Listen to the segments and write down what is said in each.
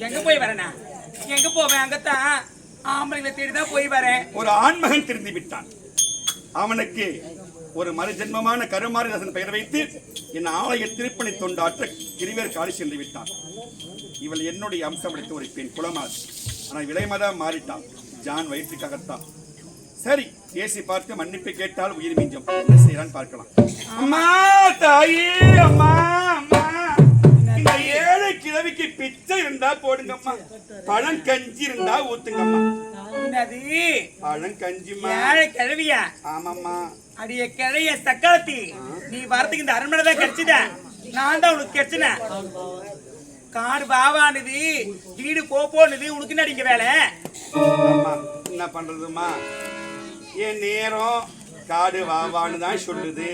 எங்க போய் வரேனா? எங்க போவேன்? அங்கத்தான் ஆம்பளைங்களை தேடிதான் போய் வரேன். ஒரு ஆண்மகன் திருந்தி விட்டான். அவனுக்கு ஒரு மறுஜென்மமான கருமாரிதாசன் பெயர் வைத்து என் ஆலய திருப்பணி தொண்டாற்ற கிரிவேர் காலி சென்று விட்டான். இவள் என்னுடைய அம்சம் அளித்த ஒரு பெண் குலமாது. ஆனால் விலைமதான் மாறிட்டான். ஜான் வயிற்றுக்காகத்தான். சரி, பேசி பார்த்து மன்னிப்பு கேட்டால் உயிர் மிஞ்சும். என்ன செய்யறான்னு பார்க்கலாம். அம்மா தாயே, அம்மா அம்மா, இந்த ஏழை கிழவிக்கு பிச்சை இருந்தா போடுங்கம்மா, பழங்கஞ்சி இருந்தா ஊத்துங்கம்மா. என்னது பழங்கஞ்சிமா? ஏழை கிழவியா? ஆமாம்மா. அடிய கிழைய சக்காத்தி, நீ வரதுக்கு இந்த அரண்மனை தான் கிடைச்சத. நான் தான் உனக்கு கிடைச்சினேன். காடு பாவானது, வீடு போனது, உனக்கு என்ன அடிங்க வேலை? அம்மா என்ன பண்றதுமா, என் நேரம் காடு வாவான்னு தான் சொல்லுது,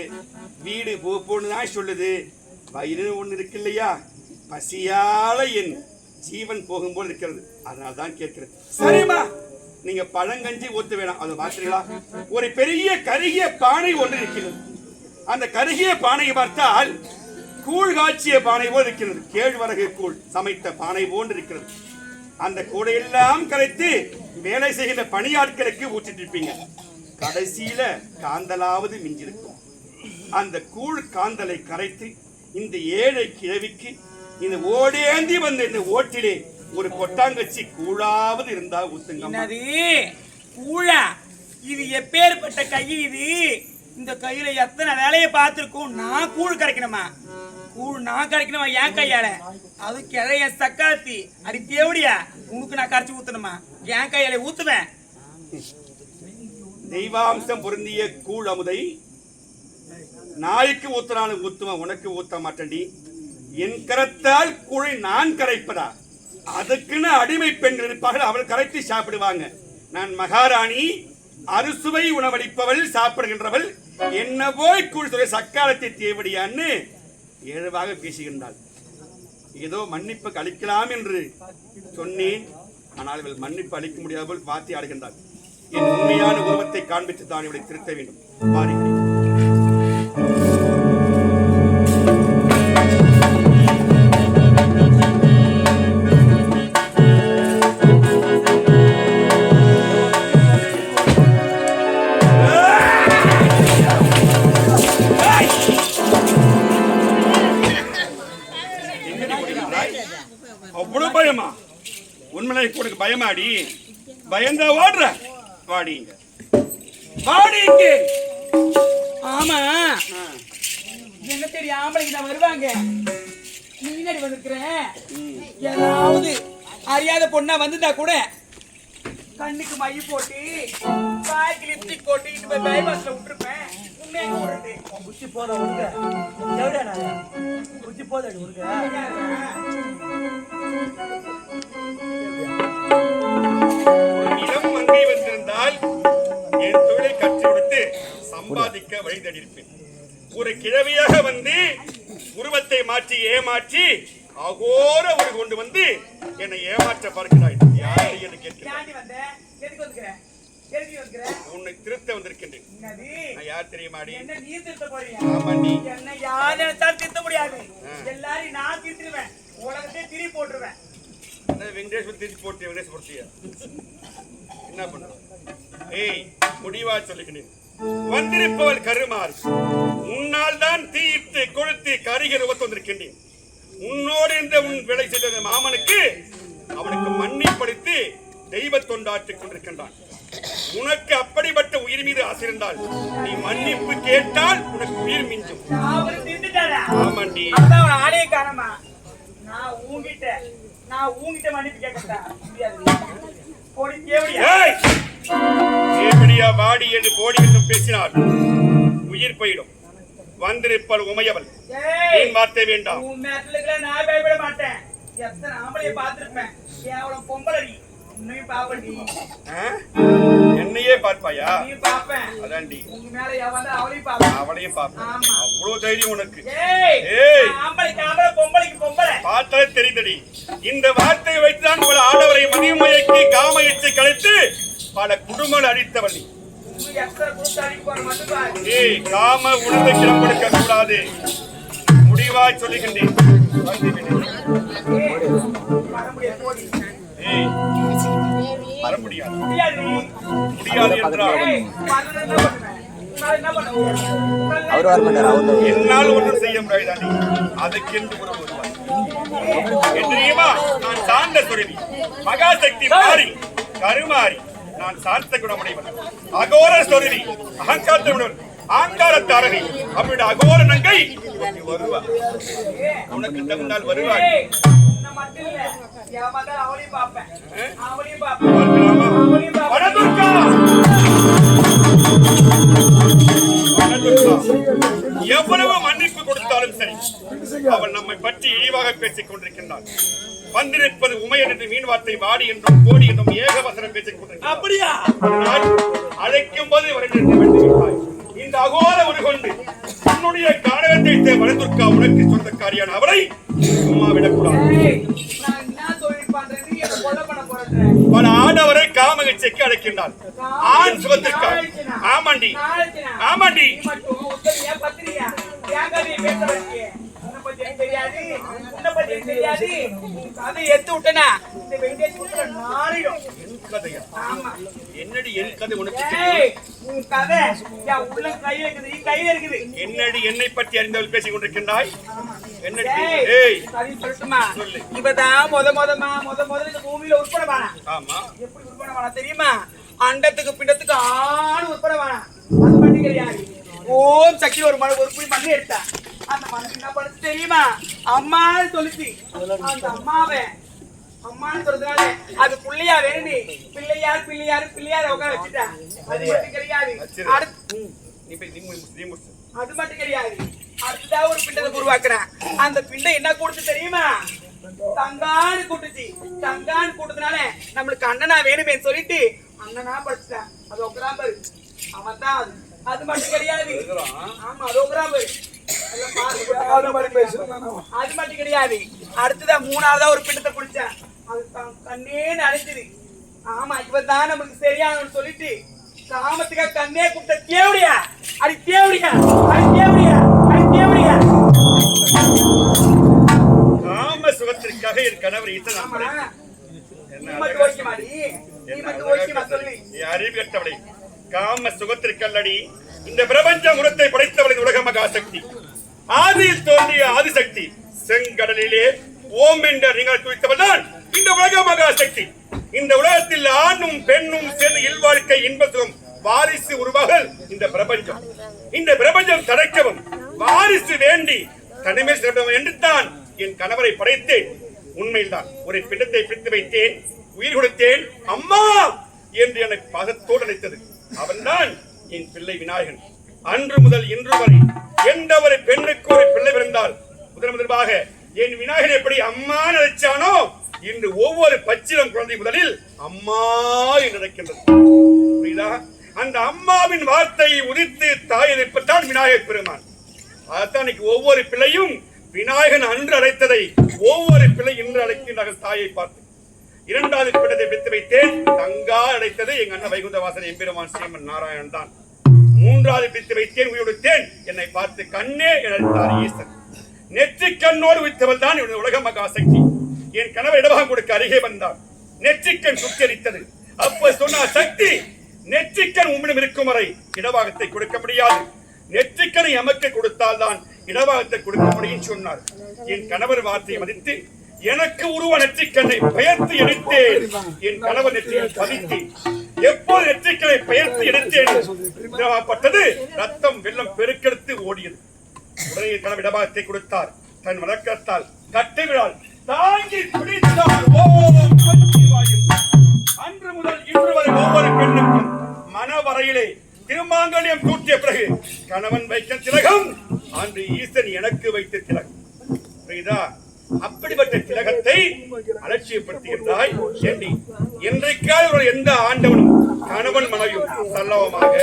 வீடு போன்னு தான் சொல்லுது. வயிறு ஒண்ணு இருக்கு இல்லையா, பசியால என் ஜீவன் போகும்போது இருக்கிறது. அதனால தான் கேட்கிறேன். சரிம்மா, நீங்க பழங்கஞ்சி ஊத்த வேணாம். அதை பார்த்துங்களா, ஒரு பெரிய கருகிய பானை ஒன்று இருக்கிறது. அந்த கருகிய பானையை பார்த்தால் கூழ் காய்ச்சிய பானை போல் இருக்கிறது. கேழ்வரகு கூழ் சமைத்த பானை போன்று இருக்கிறது. அந்த கூடையெல்லாம் கரைத்து வேலை செய்கிற பணியாட்களுக்கு ஊற்றிட்டு இருப்பீங்க. கடைசியில காந்தலாவது மிஞ்சிருக்கும். அந்த கூழ் காந்தலை கரைத்து இந்த ஏழை கிழவிக்கு இந்த ஓடேந்தி வந்த இந்த ஓட்டிலே ஒரு கொட்டாங்கச்சி கூழாவது இருந்தா ஊத்துங்க. கூழா? இது எப்பேற்பட்ட கை இது? இந்த கையில எத்தனை வேலையை பார்த்திருக்கும். நான் கூழ் கரைக்கணுமா? கூழ் நான் கரைக்கணுமா என் கையால? அது கிளைய சக்காத்தி. அடி தேவடியா, உனக்கு நான் கரைச்சி ஊத்தணுமா? என் கையால ஊத்துவேன். தெய்வாம்சம் பொருந்திய கூழ் அமுதை நாய்க்கு ஊத்துறாலும் ஊத்துவேன், உனக்கு ஊத்த மாட்டேன்டி. என் கரத்தால் கூழை நான் கரைப்பதா? அதுக்குன்னு அடிமை பெண்கள் இருப்பார்கள், அவள் கரைத்து சாப்பிடுவாங்க. நான் மகாராணி, அறுசுவை உணவளிப்பவள், சாப்பிடுகின்றவள். என்ன போய் கூழ் சொல்ல சக்காலத்தை தேவடியான்னு ஏழுவாக பேசுகின்றாள். ஏதோ மன்னிப்பு அளிக்கலாம் என்று சொன்னேன். ஆனால் இவள் மன்னிப்பு அளிக்க முடியாமல் வார்த்தை ஆடுகின்றாள். என் உண்மையான உருவத்தை காண்பித்து தான் இவளை திருத்த வேண்டும். பாருங்கள், அவ்வளவு பயமா? உண்மையிலே உனக்கு பயமாடி? பயந்தா ஓடுற? வாடிங்க வாடிங்க. ஆமா, என்ன தெரியும் ஆம்பளைக்கு தான் வருவாங்க. நீ முன்னாடி வந்திருக்கிறேன். ஏதாவது அறியாத பொண்ணா வந்துட்டா கூட கண்ணுக்கு மை போட்டு வாய்க்கு லிப்ஸ்டிக் போட்டு இது போய் பைபாஸ்ல விட்டுருப்பேன். உண்மையாக ஓடுறது புத்தி போத உருக எவ்வளோ நான் புத்தி போத உருக. இளம் மங்கை வந்திருந்தால் என் தொழிலை கற்று கொடுத்து சம்பாதிக்க வழிதடிப்பேன். ஒரு கிழவியாக வந்து உருவத்தை மாற்றி ஏமாற்றி அகோர ஒரு கொண்டு வந்து என்னை ஏமாற்ற பார்க்கிறாய். யாரை என்று கேட்கிறேன். உன்னை திருத்த வந்திருக்கின்றேன். நான் யார் தெரியுமாடி? ஆமா, நீ என்ன யார் நினைச்சாலும் திருத்த முடியாது. எல்லாரையும் நான் திருத்துருவேன், உலகத்தை திரி போட்டுருவேன். வெங்கடேஸ்வரர் திருச்சி போட்டு வெங்கடேஸ்வரத்தியா என்ன பண்ண? ஏய், முடிவா சொல்லுகிறேன். வந்திருப்பவள் கருமாறு, உன்னால் தான் தீயிட்டு கொளுத்து கரிகிற ஒத்து வந்திருக்கின்றேன். உன்னோடு இருந்த உன் வேலை செய்த மாமனுக்கு அவனுக்கு மன்னிப்படுத்தி தெய்வ தொண்டாற்றிக் கொண்டிருக்கின்றான். உனக்கு அப்படிப்பட்ட உயிர் மீது ஆசை இருந்தால் நீ மன்னிப்பு கேட்டால் உனக்கு உயிர் மிஞ்சும். ஆமாண்டி, ஆலய காரணமா நான் ஊங்கிட்ட மன்னிப்பு கேட்கட்டா? வாடி என்று கோடி என்றும் பேசினார் உயிர் போயிடும். வந்திருப்பல் உமையவள், ஏன் வார்த்தை வேண்டாம். நான் பயப்பட மாட்டேன். எத்தனை ஆம்பளைய பார்த்திருப்பேன். எவ்வளவு பொம்பளடி உன்னையும் பாப்பண்டி. என்னையே பார்ப்பாயா? பாப்பேன். அதாண்டி, உங்க மேல எவன் அவளையும் பாப்பேன். அவளையும் பாப்பேன். அவ்வளவு தைரியம் உனக்கு? ஆம்பளைக்கு ஆம்பளை, பொம்பளைக்கு பொம்பளை. பார்த்தாலே தெரிந்தடி. இந்த வார்த்தையை வைத்துதான் உங்கள் ஆடவரை மதியமயக்கி காம எச்சை கலைத்து பல குடும்பங்கள் அழித்தவள். காம உணர்வை கிளம்பெடுக்க கூடாது. முடிவாய் சொல்லுகின்றேன். வர முடியாது போடி. ஏய், வர முடியாது. முடியாது. முடியாது என்றால் ஏய், வரணும்னா என்ன பண்ணுவேன்? நான் என்ன பண்ணுவேன்? அவர் வர மாட்டார். என்னால் ஒன்றும் செய்ய முடியாது. அதுக்கென்று ஒரு ஒருவன் தெரியுமா? நான் சார்ந்த துறவி, மகாசக்தி மாறி கருமாறி, நான் சார்த்த குணமுடையவன், அகோர துறவி, அகங்காரத்துடன் ஆங்காரத்தாரவி, அவருடைய அகோர நங்கை வருவா. உனக்கு தகுந்தால் வருவாள். ஏய், நான் மட்டும் இல்ல. ஏமாந்தா அவளையும் பார்ப்பேன். அவளையும் பார்ப்பேன். பார்க்கலாமா? அவளையும் பார்ப்பேன். வனதுர்கா! வனதுர்கா, எவ்வளவு மன்னிப்பு கொடுத்தாலும் சரி, அவன் நம்மை பற்றி இழிவாக பேசிக் கொண்டிருக்கின்றான். வந்திருப்பது உமையன் என்று மீன் வார்த்தை வாடி என்றும் கோடி என்றும் ஏகவசனம் பேசிக் கொண்டிருக்கிறான். அப்படியா? அழைக்கும் போது விட்டாய். இந்த அகோர ஒரு கொண்டு உன்னுடைய காரணத்தை வனதுர்கா உனக்கு சொந்தக்காரியான அவளை சும்மா விடக்கூடாது. ஏய், நான் என்ன தொழில் பண்றேன்னு என்ன கொலை பண்ண போறேன். பல ஆடவரை காமகிச்சைக்கு அழைக்கின்றான். ஆண் சுகத்திற்கா? ஆமாண்டி, ஆமாண்டி. நீ மட்டும் உத்தரியா பத்திரியா ஏங்காதியை பேச வச்சியே. உன்னை பத்தி எனக்கு தெரியாது, உன்னை பத்தி எனக்கு தெரியாது. உன் கதையை எடுத்து விட்டனா இந்த வெங்கடேஷ் குடுற நாரிடும். என் கதையா? ஆமா. என்னடி என் கதை உனக்கு ஏய், தெரியும்? உன் கதை என் உள்ள கையில இருக்குது, நீ கையில இருக்குது. என்னடி என்னை பற்றி அறிந்தவள் பேசிக் கொண்டிருக்கின்றாய்? என்னடி? ஏய், ஏய், சரி சொல்லட்டுமா? சொல்லு. இவதான் முதல்ல இந்த பூமியில உட்பட வானா. ஆமா, எப்படி உட்பட வானா தெரியுமா? அண்டத்துக்கு பிண்டத்துக்கு ஆணு உட்பட வானா. அது மட்டும் கிடையாது. ஓம் சக்தி ஒரு புடி மண்ணு எடுத்தா. அந்த மண்ணு என்ன பண்ணுச்சு தெரியுமா? அம்மான்னு சொல்லிச்சு. அந்த அம்மாவை அம்மான்னு சொல்றதுனால அது பிள்ளையா வேணு பிள்ளையார் உட்கார வச்சுட்டா. அது மட்டும் கிடையாது. அது மட்டும் கிடையாது. அடுத்ததா ஒரு பிண்டத்தை உருவாக்குறேன். அந்த பிண்டை என்ன கொடுத்து தெரியுமா? தங்கான்னு கூட்டுச்சு. தங்கான்னு கூட்டதுனால நம்மளுக்கு அண்ணனா வேணுமே சொல்லிட்டு அண்ணனா படிச்சுட்டான். அது உட்காராம பாரு, அவன் தான் அது. அது மட்டும் கிடையாது. ஆமா, அது உட்காராம பாரு. அது மட்டும் கிடையாது. அடுத்ததா மூணாவதா ஒரு பிண்டத்தை குடிச்சேன். அது கண்ணேன்னு அழைச்சது. ஆமா, இவன் தான் நம்மளுக்கு சரியானு சொல்லிட்டு காமத்துக்காக கண்ணே கூப்பிட்ட தேவடியா, அடி தேவடியா, அடி தேவடியா, அடி தேவடியா. காம சுகத்திற்காக என் கணவர் ஈசன் ஆமா, அன்பனை. நீ மட்டும் ஓகேமாடி, நீ மட்டும் ஓகேமா சொல்லு. அறிவு கட்டவளை, காம சுகத்திற்கல்லடி இந்த பிரபஞ்ச முரத்தை படைத்தவளின் உலக மகாசக்தி, ஆதியில் தோன்றிய ஆதிசக்தி, செங்கடலிலே ஓம் என்ற நீங்கள் துளித்தவள் தான் இந்த உலக மகாசக்தி. இந்த உலகத்தில் ஆணும் பெண்ணும் சேர்ந்து இல்வாழ்க்கை இன்பத்துவம் வாரிசு உருவாகல் இந்த பிரபஞ்சம். இந்த பிரபஞ்சம் தடைக்கவும் வாரிசு வேண்டி தனிமை சிறந்தவன் என்று தான் என் கணவரை படைத்தேன். உண்மையில்தான் ஒரு பிண்டத்தை பிடித்து வைத்தேன், உயிர் கொடுத்தேன். அம்மா என்று எனக்கு பாசத்தோடு அழைத்தது அவன்தான் என் பிள்ளை விநாயகன். அன்று முதல் இன்று வரை எந்த ஒரு பெண்ணுக்கு ஒரு பிள்ளை பிறந்தால் முதலாக என் விநாயகன் எப்படி அம்மா அழைச்சானோ இன்று ஒவ்வொரு பச்சிலம் குழந்தை முதலில் அம்மா என்று அழைக்கின்றது. புரியுதா? அந்த அம்மாவின் வார்த்தையை உதித்து தாயை நிற்பட்டான் விநாயகர் பெருமான். அதான் ஒவ்வொரு பிள்ளையும் விநாயகன் அன்று அழைத்ததை ஒவ்வொரு பிள்ளை இன்று அழைக்கின்றார்கள் தாயை பார்த்து. இரண்டாவது பிள்ளத்தை பிடித்து வைத்தேன், தங்கா அழைத்தது எங்க அண்ணன் வைகுந்த வாசன் எம்பெருமான் ஸ்ரீமன் நாராயணன் தான். மூன்றாவது பிடித்து வைத்தேன், உயிரோடுத்தேன் என்னை பார்த்து கண்ணே அழைத்தார் ஈசன். நெற்றி கண்ணோடு வைத்தவள் தான் இவனது உலக மகாசக்தி. என் கணவர் இடபாகம் கொடுக்க அருகே வந்தார். நெற்றிக்கண் சுற்றரித்தது. அப்ப சொன்ன சக்தி, நெற்றிக்கண் உம்மிடம் இருக்கும் வரை இடபாகத்தை கொடுக்க முடியாது, நெற்றிக்கணை எமக்கு கொடுத்தால் தான் இடபாகத்தை கொடுக்க முடியும் சொன்னார். என் கணவர் வார்த்தையை மதித்து எனக்கு உருவ நெற்றிக்கண்ணை பெயர்த்து எடுத்தேன். என் கணவர் நெற்றியில் பதித்து எப்போது நெற்றிக்கண்ணை பெயர்த்து எடுத்தேன் ரத்தம் வெள்ளம் பெருக்கெடுத்து ஓடியது. உடனே கணவர் இடபாகத்தை கொடுத்தார். தன் வழக்கத்தால் கட்டை விழால் தாங்கி பிடித்தார். அன்று முதல் இன்று வரை ஒவ்வொரு பெண்ணுக்கும் மனவரையிலே திருமாங்கல்யம் கூட்டிய பிறகு கணவன் வைக்க திலகம் அன்று ஈசன் எனக்கு வைத்த திலகம். புரியுதா? அப்படிப்பட்ட திலகத்தை அலட்சியப்படுத்துகின்றாய். ஏண்டி என்றைக்காவது எந்த ஆண்டவனும் கணவன் மனைவியும் சல்லவமாக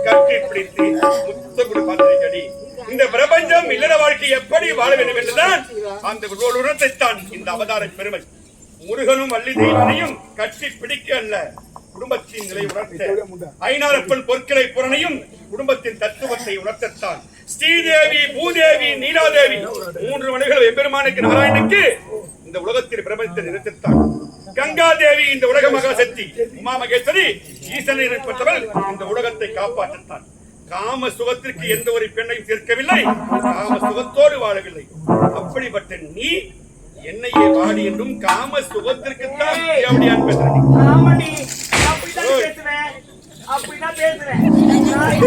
கட்டி பிடித்து முத்தகுடி பார்த்திருக்கடி. இந்த பிரபஞ்சம் இல்லற வாழ்க்கை எப்படி வாழ வேண்டும் என்றுதான் அந்த உணர்த்தை தான் இந்த அவதார பெருமை. முருகனும் வள்ளி தெய்வனையும் கட்டி பிடிக்க அல்ல, குடும்பத்தின் நிலை உணர்த்த. ஐநாரப்பன் பொற்களை புறனையும் குடும்பத்தின் தத்துவத்தை உணர்த்தத்தான் ஸ்ரீதேவி, பூதேவி, நீலாதேவி 3 மனைவிகள் எம்பெருமானுக்கு நாராயணுக்கு இந்த உலகத்தில் பிரபஞ்சத்தை நிறுத்தித்தான். கங்காதேவி இந்த உலக மகாசக்தி, உமா மகேஸ்வரி ஈசனை பெற்றவள் இந்த உலகத்தை காப்பாற்றத்தான். காம சுகத்திற்கு எந்த ஒரு பெண்ணையும் சேர்க்கவில்லை, காம சுகத்தோடு வாழவில்லை. அப்படிப்பட்ட நீ என்னையே வாடி என்றும் காம சுகத்திற்குத்தான் அப்படியான் பேசுறேன். அப்படிதான் பேசுறேன். நான்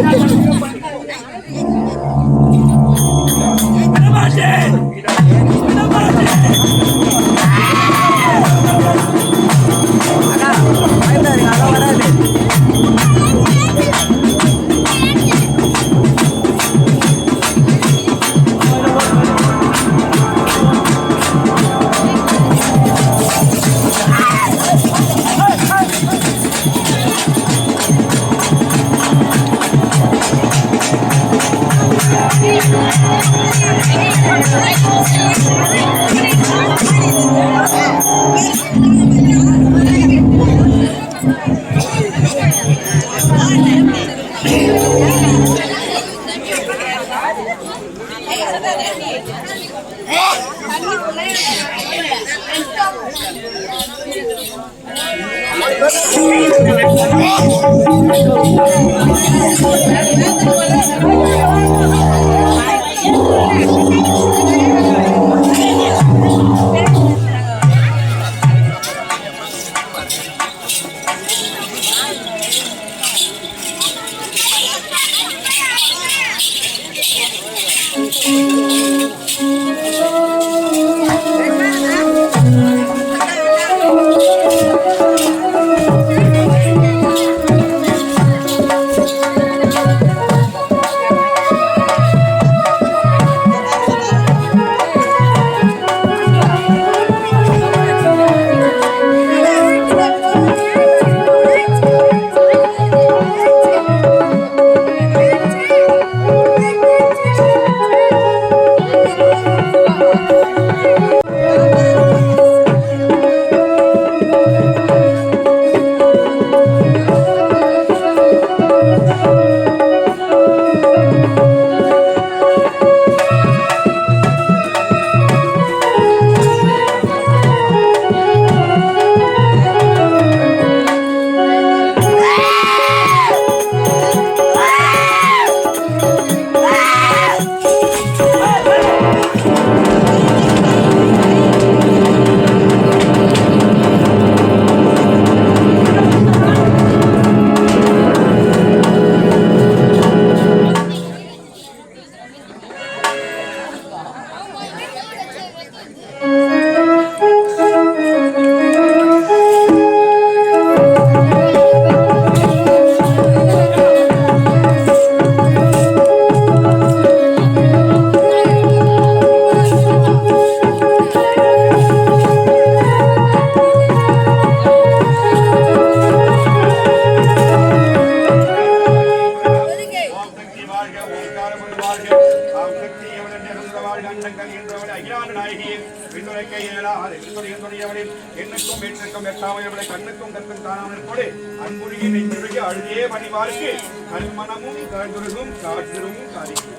என்ன கண்ணுக்கும் கற்கும் காணாமல் கூட அன்புருகி நெஞ்சுருகி அழுதே பணிவார்க்கு கல்மனமும் கருதுருகும் காற்றிரும் காரிக்கும்.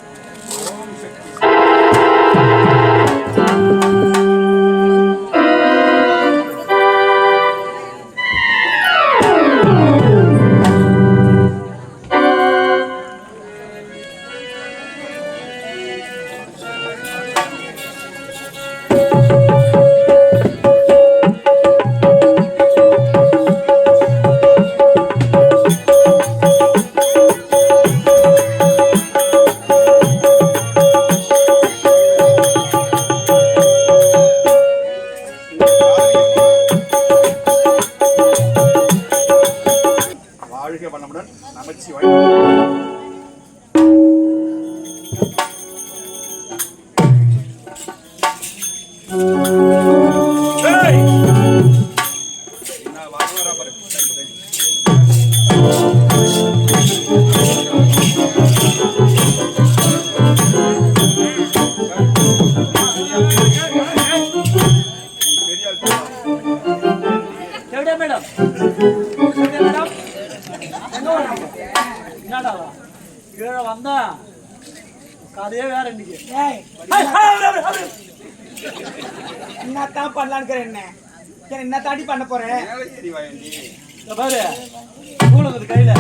ஓம் சக்தி. கதையே வேற இன்னைக்கு. ஏய், என்னத்தான் பண்ணலான்னு என்ன என்ன தாண்டி பண்ண போறேன். மேலே ஏறி வாயண்டி. இந்த பாரு ஸ்கூல் வந்து கையில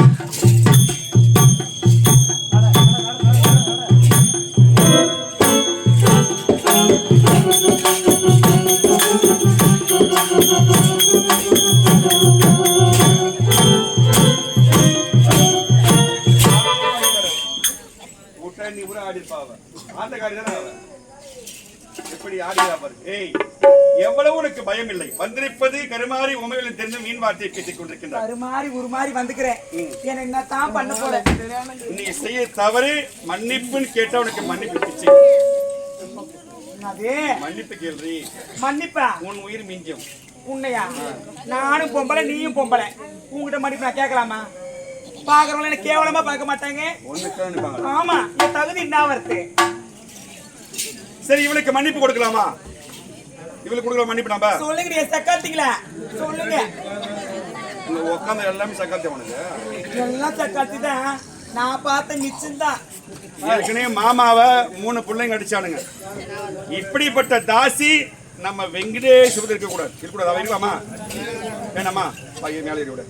நீ கூட ஆடி இருப்பாவ ஆட்டக்காரி தானே அவ. எப்படி ஆடியா பாரு. ஏய், எவ்வளவு உனக்கு பயம் இல்லை. வந்திருப்பது கருமாறி உமைகளில் தெரிந்து மீன் வார்த்தையை பேசிக் கொண்டிருக்கின்றார். கருமாறி உருமாறி வந்துக்கிறேன். என்னத்தான் பண்ண போறேன். நீ செய்ய தவறு மன்னிப்புன்னு கேட்டா உனக்கு மன்னிப்பு பிச்சு. அதே மன்னிப்பு கேள்வி. மன்னிப்பா? உன் உயிர் மிஞ்சும். உன்னையா? நானும் பொம்பளை நீயும் பொம்பளை. உங்ககிட்ட மன்னிப்பு நான் கேட்கலாமா? பாக்குறவங்க என்ன கேவலமா பார்க்க மாட்டாங்க. ஆமா, என் தகுதி என்ன வருது. சரி, இவளுக்கு மன்னிப்பு கொடுக்கலாமா? இவளுக்கு கொடுக்கல மன்னிப்பு நாம சொல்லுங்க. சக்காத்தீங்களா சொல்லுங்க. உட்காந்து எல்லாமே சக்காத்தி உனக்கு எல்லாம் சக்காத்தி தான். நான் பார்த்த மிச்சம் தான். ஏற்கனவே மாமாவை 3 பிள்ளைங்க அடிச்சானுங்க. இப்படிப்பட்ட தாசி நம்ம வெங்கடேஸ்வரர் இருக்கக்கூடாது. இருக்கக்கூடாது. அவ இருக்கலாமா? வேணாமா? பையன் மேலே இருக்க விட.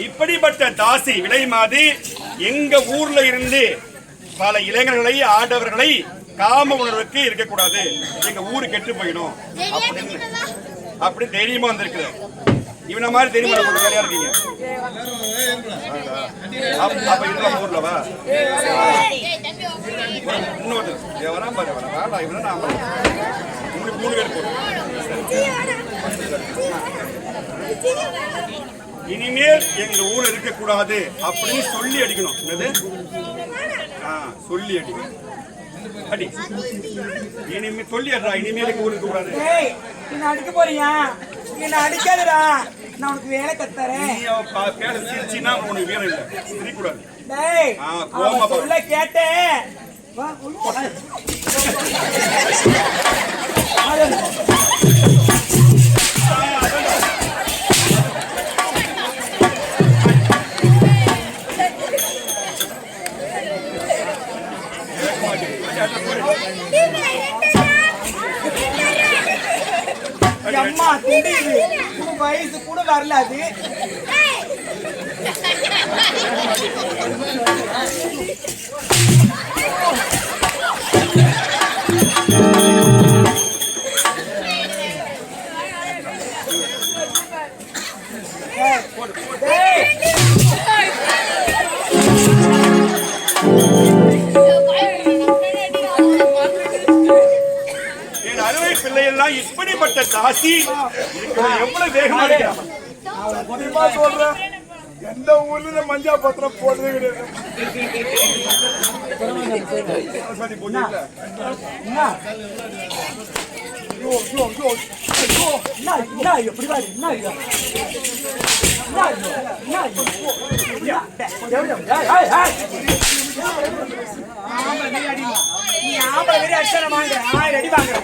இப்படிப்பட்ட தாசி விலை மாதி எங்க ஊர்ல இருந்து பல இளைஞர்களை ஆடவர்களை காம உணர்வுக்கு இருக்கக்கூடாது. எங்க ஊரு கெட்டு போயிடும் அப்படி தைரியமா வந்திருக்கு. இவன மாதிரி தெரியுமா வேலையா இருக்கீங்க? அப்ப இருக்கலாம் ஊர்லவா? இன்னொரு வராம பாரு வேடா. இவன நான் 3 பேர் போறோம். இனிமேல் எங்க ஊர் இருக்கக்கூடாது அப்படின்னு சொல்லி அடிக்கணும். என்னது? சொல்லி அடிக்கணும். அடி. இனிமே சொல்லி அடிடா. இனிமேல் எங்க ஊர் இருக்கக்கூடாது. என்ன அடிக்க போறியா? என்ன அடிக்காதடா. நான் உனக்கு வேலை கத்தறேன். நீ பேர சிரிச்சினா உனக்கு வேலை இல்ல. சிரிக்கூடாது. டேய், கோமா சொல்ல கேட்டேன். வா உள்ள. அம்மா திண்டிது. வயசு கூட வரல அது. என் அறுவை பிள்ளையெல்லாம் இப்படிப்பட்ட தாசி எவ்வளவு வேகமா இருக்கிறான். சொல்றேன். எந்த ஊர்ல மஞ்சா பத்திரம் போடுறது கிடையாது. எப்படி பாரு. நீ ஆம்பளை வெறி அடிச்சா வாங்குற. 1000 அடி வாங்குற.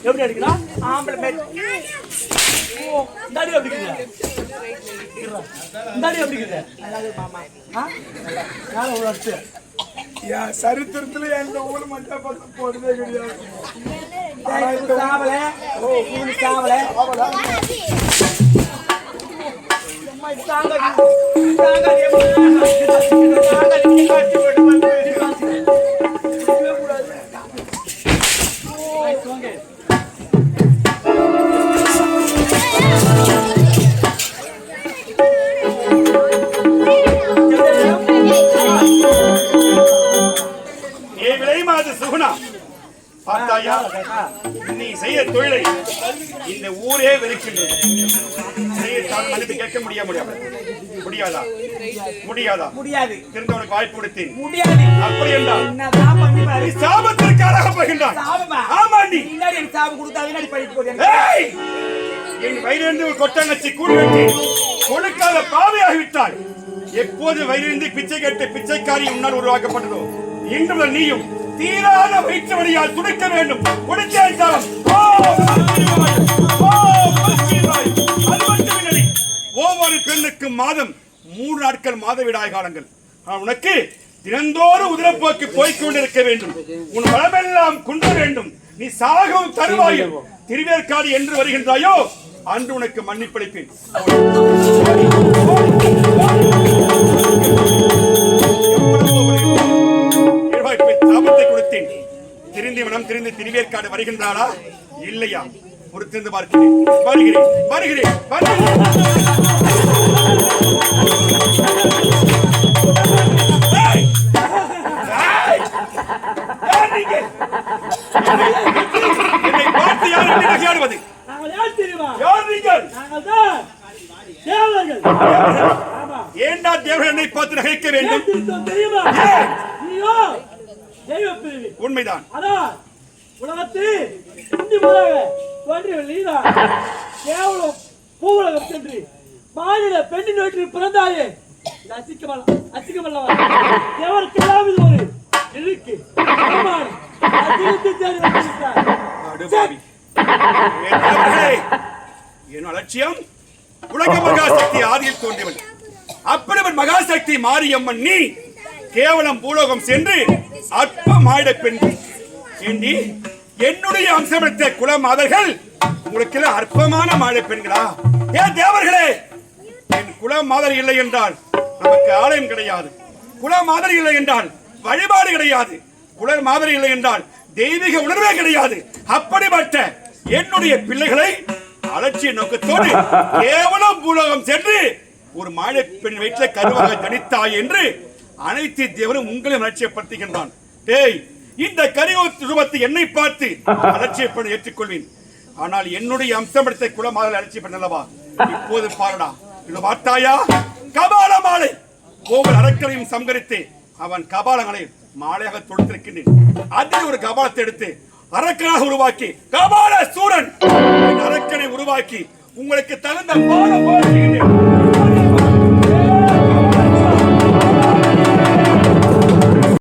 எப்படி அடிக்கலாம்? ஆம்பளை பேர் இந்த அடி எப்படி இருக்குது? இந்த அடி எப்படி இருக்குது? மாமா ஒரு அடிச்சு சரித்திரத்துல எந்த ஊர்ல மஞ்சா பத்திரம் போடுறதே கிடையாது. சாவல சாவல பார்த்தாயா, நீ செய்ய தொழிலை இந்த ஊரே வெறுக்கின்றது. மன்னிப்பு கேட்க முடியாதா? முடியாது. திருந்தவனுக்கு வாய்ப்பு கொடுத்தேன். முடியாது. அப்படி என்றால் என்னதான் பண்ணி பாரு. சாபத்திற்கு ஆளாக போகின்றான். சாபமா? ஆமா. நீ முன்னாடி எனக்கு சாபம் கொடுத்தாவே நான் படிக்க போறேன். ஏய், என் வயிறிலிருந்து ஒரு கொட்டங்கச்சி கூடு வெட்டி கொழுக்காத பாவையாகிவிட்டாய். எப்போது வயிறிருந்து பிச்சை கேட்டு பிச்சைக்காரி உன்னால் உருவாக்கப்பட்டதோ இன்று முதல் நீயும் தீராத வயிற்று வழியால் துடிக்க வேண்டும். கொடுத்தேன் காலம். ஒவ்வொரு பெண்ணுக்கும் மாதம் 3 நாட்கள் மாதவிடாய் காலங்கள். உனக்கு தினந்தோறும் உதிரப்போக்கு போய்கொண்டிருக்க வேண்டும். உன் வளமெல்லாம் குன்ற வேண்டும். நீ சாகும் தருவாயில் திருவேற்காடு என்று வருகின்றாயோ அன்று உனக்கு மன்னிப்பளிப்பேன். சாபத்தை கொடுத்தேன். திருந்தி மனம் திரிந்து திருவேற்காடு வருகின்றாளா இல்லையா? பொறுத்திருந்து பார்க்கிறேன். வருகிறேன் வருகிறேன் என்னை பார்த்து யார் என்று நகையாடுவது? ஏண்டா தேவர்கள் என்னை பார்த்து நகைக்க வேண்டும்? உண்மைதான். உலகத்தில் பூவுலகம் சென்று மாநில பெண்ணின் வீட்டில் பிறந்தாயே அச்சிக்கமல்லவா எவருக்கெல்லாம் இது ஒரு இருக்கு என் அலட்சியம் உலக மகாசக்தி ஆதியில் தோன்றியவள். அப்படிவன் மகாசக்தி மாரியம்மன் நீ கேவலம் பூலோகம் சென்று அற்ப மாட பெண் ஏண்டி என்னுடைய அம்சமளித்த குல மாதர்கள் உங்களுக்கு அற்பமான மாட பெண்களா? ஏன் தேவர்களே, என் குல மாதர் இல்லை என்றால் நமக்கு ஆலயம் கிடையாது. குல மாதர் இல்லை என்றால் வழிபாடு கிடையாது. குல மாதர் இல்லை என்றால் தெய்வீக உணர்வே கிடையாது. அப்படிப்பட்ட என்னுடைய பிள்ளைகளை அலட்சிய நோக்கத்தோடு கேவலம் பூலோகம் சென்று ஒரு மாட பெண் வயிற்றில் கருவாக ஜனித்தாய் என்று அனைத்து தேவரும் உங்களையும் அலட்சியப்படுத்துகின்றான். டேய், இந்த கரியோத் ரூபத்தை என்னை பார்த்து அலட்சியப்பட ஏற்றுக்கொள்வேன். ஆனால் என்னுடைய அம்சப்படுத்த குலமாக அலட்சியப்பட அல்லவா? இப்போது பாருடா, இது பார்த்தாயா? கபால மாலை ஒவ்வொரு அரக்கனையும் சங்கரித்து அவன் கபாலங்களை மாலையாக தொடுத்திருக்கின்றேன். அதில் ஒரு கபாலத்தை எடுத்து அரக்கனாக உருவாக்கி கபால சூரன் அரக்கனை உருவாக்கி உங்களுக்கு தகுந்த பாடம் போடுகிறேன்.